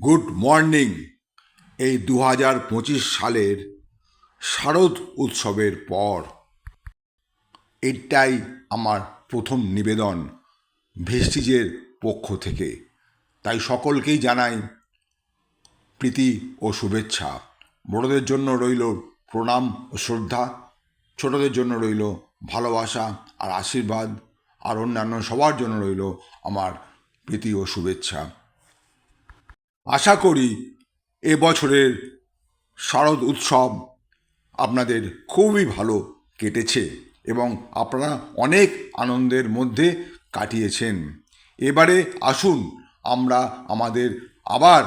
Good morning. এই 2025 সালের শারদ উৎসবের পর এটাই আমার প্রথম নিবেদন ভেস্টিজের পক্ষ থেকে। তাই সকলকেই জানাই প্রীতি ও শুভেচ্ছা। বড়দের জন্য রইল প্রণাম ও শ্রদ্ধা, ছোটদের জন্য রইল ভালোবাসা আর আশীর্বাদ, আর অন্যান্য সবার জন্য রইল আমার প্রীতি ও শুভেচ্ছা। আশা করি এবছরের শারদ উৎসব আপনাদের খুবই ভালো কেটেছে এবং আপনারা অনেক আনন্দের মধ্যে কাটিয়েছেন। এবারে আসুন আমরা আমাদের আবার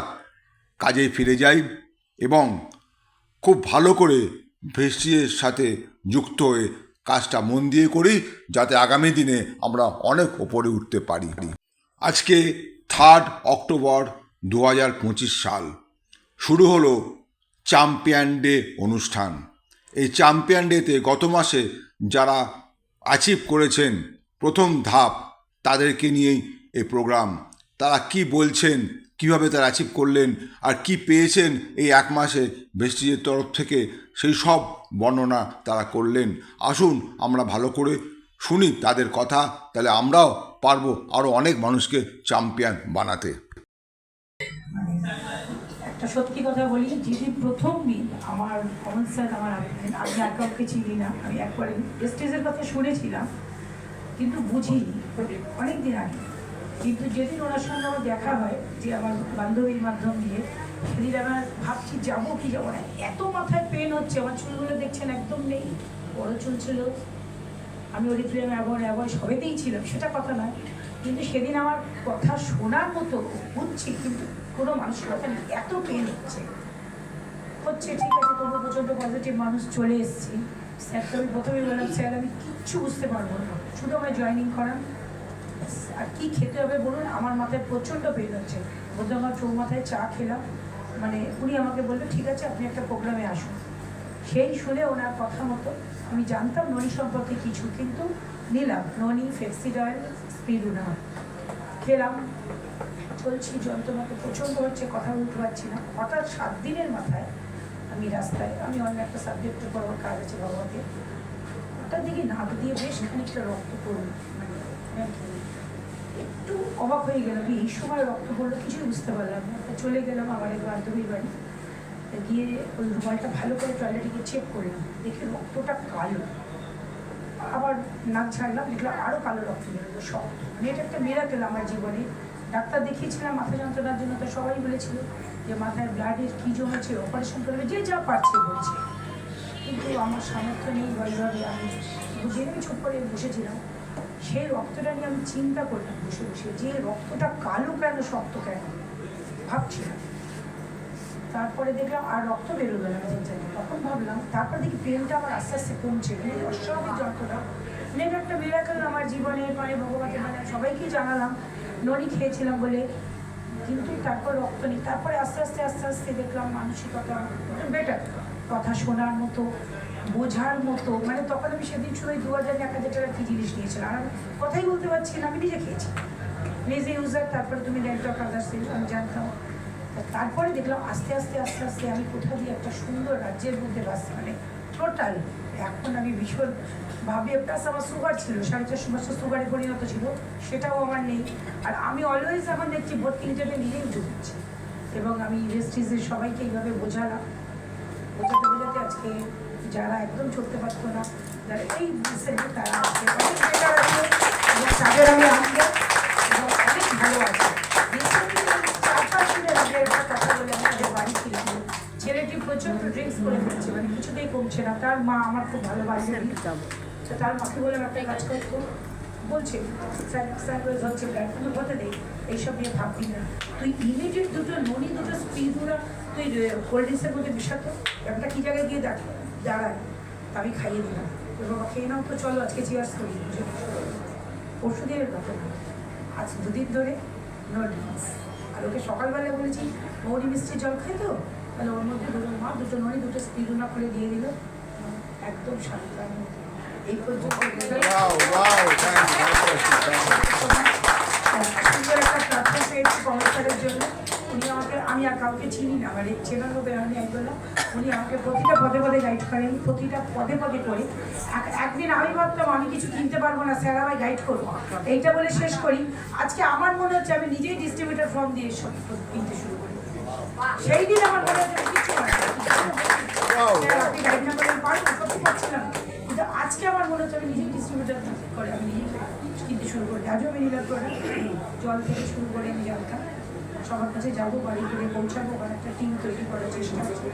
কাজে ফিরে যাই এবং খুব ভালো করে ভেস্টিজের সাথে যুক্ত হয়ে কাজটা মন দিয়ে করি, যাতে আগামী দিনে আমরা অনেক ওপরে উঠতে পারি। আজকে 3 অক্টোবর 2025 সাল। শুরু হলো চ্যাম্পিয়ন ডে অনুষ্ঠান। এই চ্যাম্পিয়ন ডেতে গত মাসে যারা অ্যাচিভ করেছেন প্রথম ধাপ, তাদেরকে নিয়েই এই প্রোগ্রাম। তারা কি বলছেন, কিভাবে তারা অ্যাচিভ করলেন আর কি পেয়েছেন এই এক মাসে ভেস্টিজের তরফ থেকে, সেই সব বর্ণনা তারা করলেন। আসুন আমরা ভালো করে শুনি তাদের কথা, তাহলে আমরাও পারবো আরও অনেক মানুষকে চ্যাম্পিয়ন বানাতে। একটা সত্যি কথা বলি, যেদিন প্রথম দিন আমার কমন স্যার আমার আমি আর কাউকে চিনি না, আমি একবার স্টেজের কথা শুনেছিলাম কিন্তু বুঝিনি অনেক দিন আগে। কিন্তু যেদিন ওনার সঙ্গে আমার দেখা হয়, যে আমার বান্ধবীর মাধ্যম দিয়ে, সেদিন আমার ভাবছি যাবো কি যাবো না, এত মাথায় পেন হচ্ছে। আমার চুলগুলো দেখছেন একদম নেই, বড় চুল ছিল, আমি অডিটোরিয়াম অ্যাভয়েড সবেতেই ছিলাম, সেটা কথা নয়। কিন্তু সেদিন আমার কথা শোনার মতো বুঝছি, কিন্তু কোনো মানুষের কথা নেই, এত পেন হচ্ছে। ঠিক আছে, তবু প্রচণ্ড পজিটিভ মানুষ চলে এসেছি। স্যারকে আমি প্রথমেই বললাম, স্যার আমি কিচ্ছু বুঝতে পারবো না, শুধু আমার জয়েনিং করান, আর কী খেতে হবে বলুন, আমার মাথায় প্রচণ্ড পেন হচ্ছে। বলতে আমার চৌমাথায় চা খেলাম, মানে উনি আমাকে বললো ঠিক আছে আপনি একটা প্রোগ্রামে আসুন। সেই শুনে ওনার কথা মতো আমি জানতাম ননি সম্পর্কে কিছু, কিন্তু নিলাম ননি, ফেক্সিডয়েল, স্পিরুনা খেলাম। চলছি, যন্ত্রণাতে প্রচণ্ড হচ্ছে, কথা বলতে পারছি না। হঠাৎ 7 দিনের মাথায় আমি রাস্তায়, আমি অন্য একটা সাবজেক্টের পর আমার কাজ আছে বাবাকে, ওটার দিকে নাক দিয়ে বেশ খানিকটা রক্ত পড়ল, মানে একটু অবাক হয়ে গেলাম, এই সময় রক্ত পড়লো কিছুই বুঝতে পারলাম না। চলে গেলাম আমার এক বান্ধবীর বাড়ি, গিয়ে ওই রুমালটা ভালো করে টয়লেটে গিয়ে চেক করলাম, দেখি রক্তটা কালো। আবার নাক ছাড়লাম, দেখলাম আরও কালো রক্ত বেরোলো, শক্ত। মানে এটা একটা মিরাকেল আমার জীবনে। ডাক্তার দেখিয়েছিলাম মাথা যন্ত্রণার জন্য, তো সবাই বলেছিল যে মাথায় ব্লাডের কী জমেছে, অপারেশন করবে, যে যা পারছে বলছে। কিন্তু আমার সামর্থ্য নেই, ভালোভাবে আমি বুঝিয়ে আমি চুপ করে বসেছিলাম। সেই রক্তটা নিয়ে আমি চিন্তা করলাম বসে বসে, যে রক্তটা কালো কেন, শক্ত কেন, ভাবছিলাম। তারপরে দেখলাম আর রক্ত বেরোলো না জায়গায়, তখন ভাবলাম, তারপর দেখি পেনটা আমার আস্তে আস্তে কমছে, অস্বাভাবিক যন্ত্রণা। এটা একটা মিরাকেল আমার জীবনে, মানে ভগবানকে মানে সবাইকেই জানালাম ননি খেয়েছিলাম বলে, কিন্তু তারপর রক্ত নেই। তারপরে আস্তে আস্তে আস্তে আস্তে দেখলাম মানসিকতা বেটার, কথা শোনার মতো, বোঝার মতো। মানে তখন আমি সেদিন শুধু 2000-1000 টাকা কী জিনিস নিয়েছিলাম, আর আমি কথাই বলতে পারছি না, আমি নিজে খেয়েছি, নিজে ইউজার। তারপরে তুমি ল্যান্ডটক আদার্স আমি জানতাম। তারপরে দেখলাম আস্তে আস্তে আস্তে আস্তে আমি কোথা দিয়ে একটা সুন্দর রাজ্যের মধ্যে বাস, মানে টোটাল এখন আমি ভীষণ ভাবি। প্লাস আমার সুগার ছিল 450 সুগারে পরিণত ছিল, সেটাও আমার নেই। আর আমি অলওয়েজ এখন দেখছি ভর্তি নিজেদের নিজেই ঢুকছি, এবং আমি ভেস্টিজের সবাইকে এইভাবে বোঝালাম। বোঝাতে বোঝাতে আজকে যারা একদম চলতে পারতো না, যারা এই রিসেন্টলি, তারা আজকে অনেক বেটার আছে, এবং তাদের আমি আনতে এবং অনেক ভালো আছে। ছেলেটি প্রচন্ড ড্রিঙ্কস করে ফেলছে, মানে কিছুতেই কমছে না। তার মা আমার খুব ভালোবাসে, তার মাকে বলে একটা কাজ করতো, বলছে হচ্ছে কিন্তু হতে দেয়, এইসব নিয়ে ভাববি না, তুই ইমিডিয়েট দুটো ননি, দুটো স্পিডুরা তুই কোল্ড ড্রিঙ্কসের মধ্যে মিশাতো, একটা কী জায়গায় গিয়ে দাঁড়ায়, আমি খাইয়ে দিলাম, এবং খেয়ে নাও তো, চলো আজকে চিয়ার্স করি। ওষুধের কথা আজ 2 দিন ধরে নো ড্রিঙ্কস। আর ওকে সকালবেলা বলেছি মৌরি মিষ্টি জল খাই, তো তাহলে ওর মধ্যে মা দুটো ননি, দুটো স্পিরুনা করে দিয়ে দিল, একদম শান্ত। এই পর্যন্ত সুন্দর একটা প্ল্যাটফর্ম পেয়েছি কমর্সারের জন্য। উনি আমাকে, আমি কাউকে চিনি না, মানে চেনার হবে আমি বললাম, উনি আমাকে প্রতিটা পদে পদে গাইড করেন, প্রতিটা পদে পদে করে। একদিন আমি ভাবতাম আমি কিছু কিনতে পারবো না, স্যার আমায় গাইড করবো, এইটা বলে শেষ করি। আজকে আমার মনে হচ্ছে আমি নিজেই ডিস্ট্রিবিউটার ফর্ম দিয়ে সব কিনতে শুরু করি। সেই দিন আমার মনে হচ্ছে কিছু আপনি গাইড না করলে পারবো, সত্যি পাচ্ছিলাম, কিন্তু আজকে আমার মনে হচ্ছে আমি নিজেই ডিস্ট্রিবিউটার করে আমি নিজেই কিনতে শুরু করি। আজও আমি রিলার করে জল থেকে শুরু করে আমি জানতাম সবার কাছে যাবো, বাড়ি করে পৌঁছাবো, ওখানে একটা টিম তৈরি করার চেষ্টা করছি।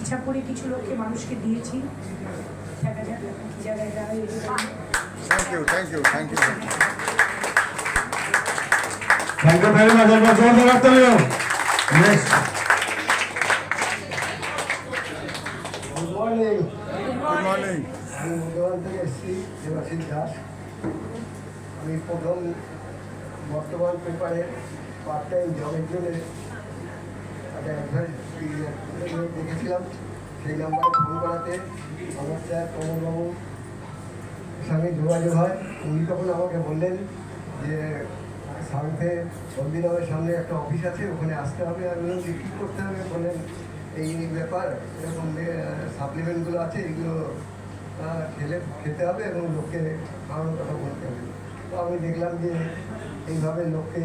ইচ্ছা করে কিছু লোককে মানুষকে দিয়েছি, দেখা যাক কি জায়গায় দাঁড়ায়। Thank you thank you thank you Thank you very much. Everyone, join the rest. Next. Good morning. Good morning. আমি মুর্দাবাদ থেকে এসেছি, দেবাশিস দাস। আমি প্রথম বর্তমান পেপারে পার্ট টাইম জবের জন্য একটা অ্যাডভার্টাইজ দেখেছিলাম। সেই নাম্বারে ফোন করাতে আমার স্যার কমলবাবুর সঙ্গে যোগাযোগ হয়। উনি তখন আমাকে বললেন যে সাউথে হলদিরামের সামনে একটা অফিস আছে, ওখানে আসতে হবে। আমি বললাম যে কী করতে হবে? বললেন এই ব্যাপার, এরকম সাপ্লিমেন্টগুলো আছে, এগুলো খেতে হবে এবং লোককে খাওয়ানোর কথা বলতে হবে। তো আমি দেখলাম যে এইভাবে লোককে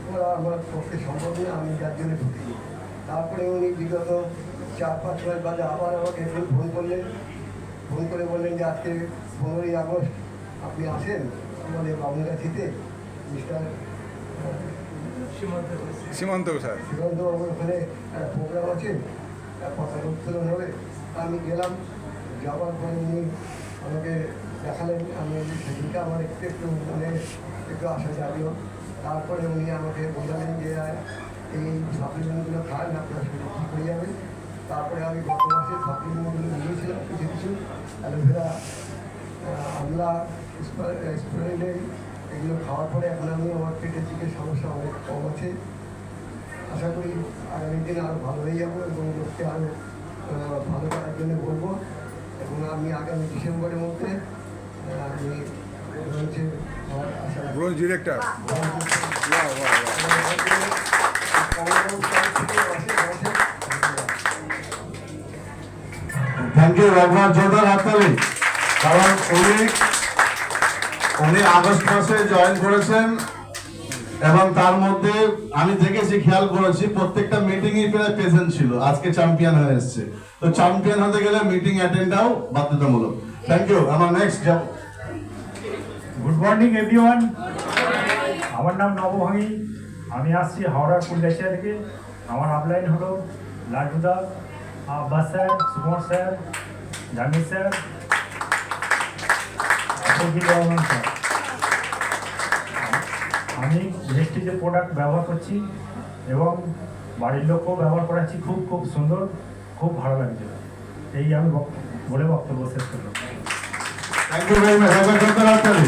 করা আমার পক্ষে সম্ভব না, আমি যার জন্য ঢুকি। তারপরে উনি বিগত 4-5 মাস বাদে আবার আমাকে ফোন করলেন, ফোন করে বললেন যে আজকে 15ই আগস্ট আপনি আসেন আমাদের বামুনগাছিতে, মিস্টার সীমান্ত স্যার। সীমান্তবাবুর ওখানে একটা প্রোগ্রাম আছে, পতাকা উত্তোলন হবে। আমি গেলাম, যাওয়ার পরে উনি আমাকে দেখালেন। আমি সেদিনটা আমার একটু মানে একটু আশা জাগলো। তারপরে উনি আমাকে বোঝালেন যে এই সাপ্লিমেন্টগুলো খান, আপনার শরীর ঠিক হয়ে যাবে। তারপরে আমি গত মাসে সাপ্লিমেন্টগুলো নিয়েছিলাম, কিছু কিছু অ্যালোভেরা, আমলা, স্প্রেডেল, এগুলো খাওয়ার পরে এখন আমি আমার পেটের দিকে সমস্যা অনেক কম আছে। আশা করি আগামী দিনে আরও ভালো হয়ে যাবো এবং লোককে আরও ভালো করার জন্য বলবো। এবং আমি আগামী ডিসেম্বরের মধ্যে আমি হচ্ছে আমার আশা bronze director. Thank you, Raghunath Jodhar Hattali. কারণ উনি আগস্ট মাসে জয়েন করেছেন এবং তার মধ্যে আমি দেখেছি, খেয়াল করেছি প্রত্যেকটা মিটিং এ প্রায় প্রেজেন্ট ছিল। আজকে চ্যাম্পিয়ন হয়ে এসেছে, তো চ্যাম্পিয়ন হতে গেলে মিটিং অ্যাটেন্ডটাও বাধ্যতামূলক। Thank you. আমার নেক্সট যাব। Good morning everyone. আমার নাম নবভাঙি, আমি আসছি হাওড়ার ফুলগাছিয়া থেকে। আমার আপলাইন হলো লাড্ডুদা, Abbas sir, Suman sir, Jamir sir, Rahman sir. আমি ভেস্টিজের প্রোডাক্ট ব্যবহার করছি এবং বাড়ির লোকও ব্যবহার করাচ্ছি। খুব খুব সুন্দর, খুব ভালো লাগছে। এই আমি বলে বক্তব্য শেষ করলাম। Thank you very much. রগর জোরদার হাততালি।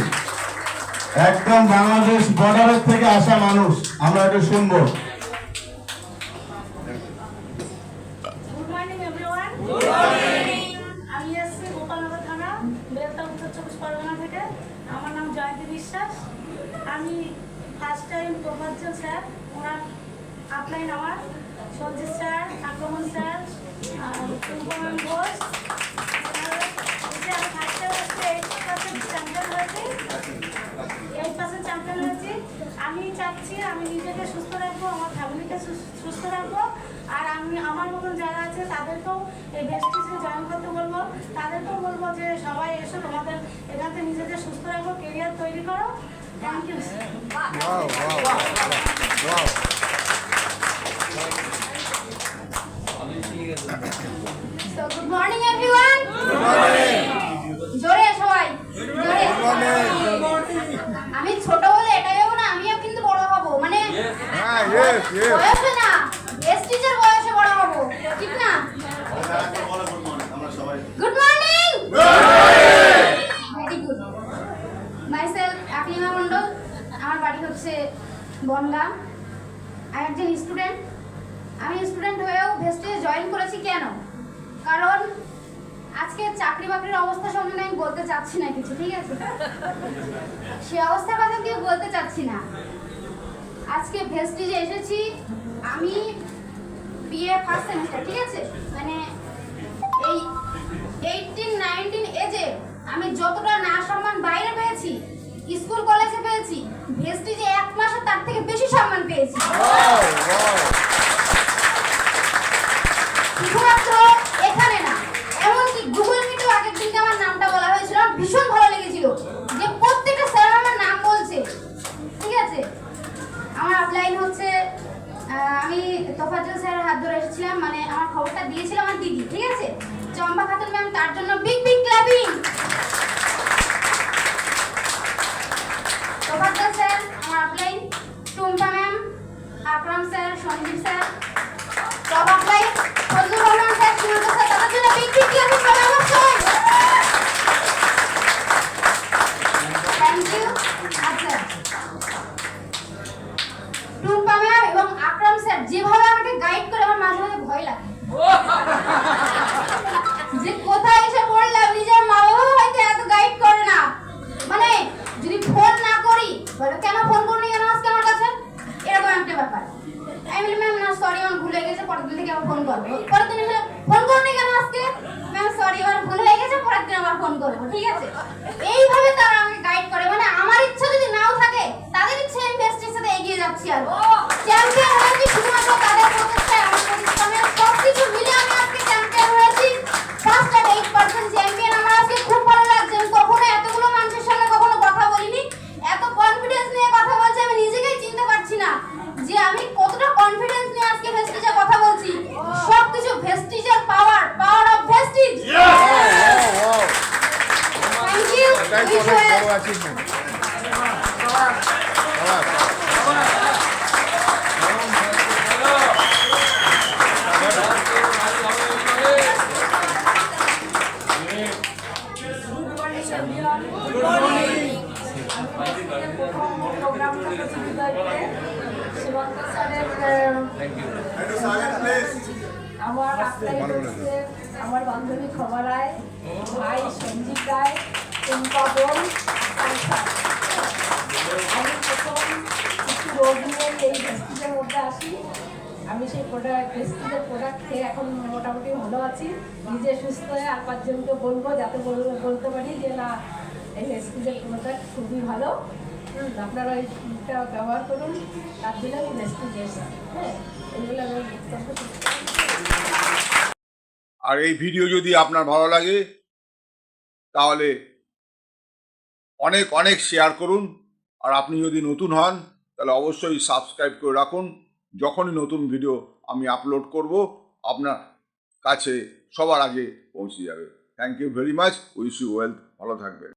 একদম বাংলাদেশ বর্ডারের থেকে আসা মানুষ, আমরা এটা শুনবো। Good morning everyone. Good morning. আমি এসেছি গোপালনগর থানা, বেলতা, উত্তর 24 পরগনা থেকে। আমার নাম জয়ন্তী বিশ্বাস। আমি ফার্স্ট টাইম প্রভাজ্জল স্যার, ওনার আপলাইন আমার সঞ্জিত স্যার, আক্রমণ স্যার, কুম্ভমান ঘোষ। আমি ফার্স্ট টাইম আসছি, 8% চ্যাম্পিয়ন হয়েছি। 8% চ্যাম্পিয়ন হয়েছি। আমি চাচ্ছি আমি নিজেকে সুস্থ রাখবো, আমার ফ্যামিলিকে সুস্থ রাখবো, আর আমি আমার মতন যারা আছে তাদেরকেও এই ভেস্টিজে জয়েন করতে বলবো। তাদেরকেও বলবো যে সবাই এসো, তোমাদের এখান থেকে নিজেদের সুস্থ রাখবো, কেরিয়ার তৈরি করো। Thank you. So good morning everyone. Good morning. জোরে সবাই জোরে। আমি ছোট বলে এটাই হবো না, আমিও কিন্তু বড় হব, মানে বয়সে না, এসটিজের বয়সে বড় হব, ঠিক না? Good morning. Very good. Myself Aklima Mondal, আমার বাড়ি হচ্ছে বনগাঁ। আমি একজন স্টুডেন্ট। আমি স্টুডেন্ট হয়েও ভেস্টিজে জয়েন করেছি কেন? কারণ আজকে চাকরি বাকরির অবস্থা সম্বন্ধে আমি বলতে চাচ্ছি না কিছু, ঠিক আছে? সে অবস্থার কথা কেউ বলতে চাচ্ছি না। আজকে ভেস্টিজে এসেছি আমি বিএ ফার্স্ট সেমিস্টার, ঠিক আছে, মানে এই 18-19 এজে আমি যতটা না সম্মান বাইরে পেয়েছি, স্কুল কলেজে পেয়েছি, ভেস্টিজে 1 মাসে তার থেকে বেশি সম্মান পেয়েছি। শুধুমাত্র এখানে না, এমনকি গুগল মিটেও আগের দিনকে আমার নামটা বলা হয়েছিল, আমার ভীষণ ভালো লেগেছিল যে প্রত্যেকটা স্যার আমার নাম বলছে, ঠিক আছে। আমার আপলাইন হচ্ছে আমি তোফাজ্জল স্যারের হাত ধরে এসেছিলাম, মানে আমার খবরটা দিয়েছিল আমার দিদি, ঠিক আছে, চম্পা খাতুন ম্যাম, তার জন্য big big clapping. Tofazzal sir আমার upline, Tumpa ma'am, Akram sir, Sanjib sir, সব upline, Fazlur Rahman sir, Surat sir, তাদের জন্য বিগ বিগ ক্লাবিং হবে অবশ্যই। Thank you. আচ্ছা, টুম্পা ম্যাম এবং আকরাম স্যার যেভাবে আমাকে গাইড করে, আমার মাঝে মাঝে ভয় লাগে যে কোথায় এসে পড়লাম, নিজের মা বাবা হয়তো এত গাইড করে না, মানে যদি ফোন না করি বলে কেন ফোন করনি কেন আজকে আমার কাছে, এরকম একটা ব্যাপার। আমি বলি ম্যাম না সরি আমার ভুল হয়ে গেছে, পরের দিন থেকে আবার ফোন করবো। পরের দিন এসে ফোন করনি কেন আজকে, ম্যাম সরি আমার ভুল হয়ে গেছে, পরের দিন আবার ফোন করবো, ঠিক আছে। এইভাবে তারা আমাকে গাইড করে, মানে আমার ইচ্ছা যদি নাও থাকে তাদের ইচ্ছে আমি বেস্টের সাথে এগিয়ে যাচ্ছি। আর চ্যাম্পিয়ন হয়েছি শুধুমাত্র তাদের প্রচেষ্টায়, আমার পরিশ্রমের সবকিছু মিলে আমি আজকে চ্যাম্পিয়ন হয়েছি। ফার্স্ট আর 8% চ্যাম্পিয়ন আমার আজকে খুব ভালো লাগছে। আমি কখনো এতগুলো মানুষের সামনে কখনো কথা বলিনি, এত কনফিডেন্স নিয়ে কথা বলছি, আমি নিজেকেই চিনতে পারছি না যে আমি কতটা কনফিডেন্স নিয়ে আজকে ভেস্টিজে কথা বলছি। সবকিছু ভেস্টিজের power of Vestige. Thank you. আমার আমার বান্ধবী খবর রায়, ভাই সঞ্জীব রায়, টুম্পা বোন, আমি প্রথম কিছু রোগ নিয়ে এই ভেস্টিজের মধ্যে আসি। আমি সেই ভেস্টিজের প্রোডাক্ট খেয়ে এখন মোটামুটি ভালো আছি, নিজে সুস্থ হয়ে আর 5 জনকে বলবো, যাতে বলতে পারি যে না এই ভেস্টিজের প্রোডাক্ট খুবই ভালো, আপনারা এইটা ব্যবহার করুন, তার জন্য আমি ভেস্টিজ এসেছি। হ্যাঁ, এইগুলো আমি আর এই ভিডিও যদি আপনার ভালো লাগে তাহলে অনেক অনেক শেয়ার করুন। আর আপনি যদি নতুন হন তাহলে অবশ্যই সাবস্ক্রাইব করে রাখুন। যখনই নতুন ভিডিও আমি আপলোড করব আপনার কাছে সবার আগে পৌঁছে যাবে। Thank you very much. Wish you wealth. ভালো থাকবেন।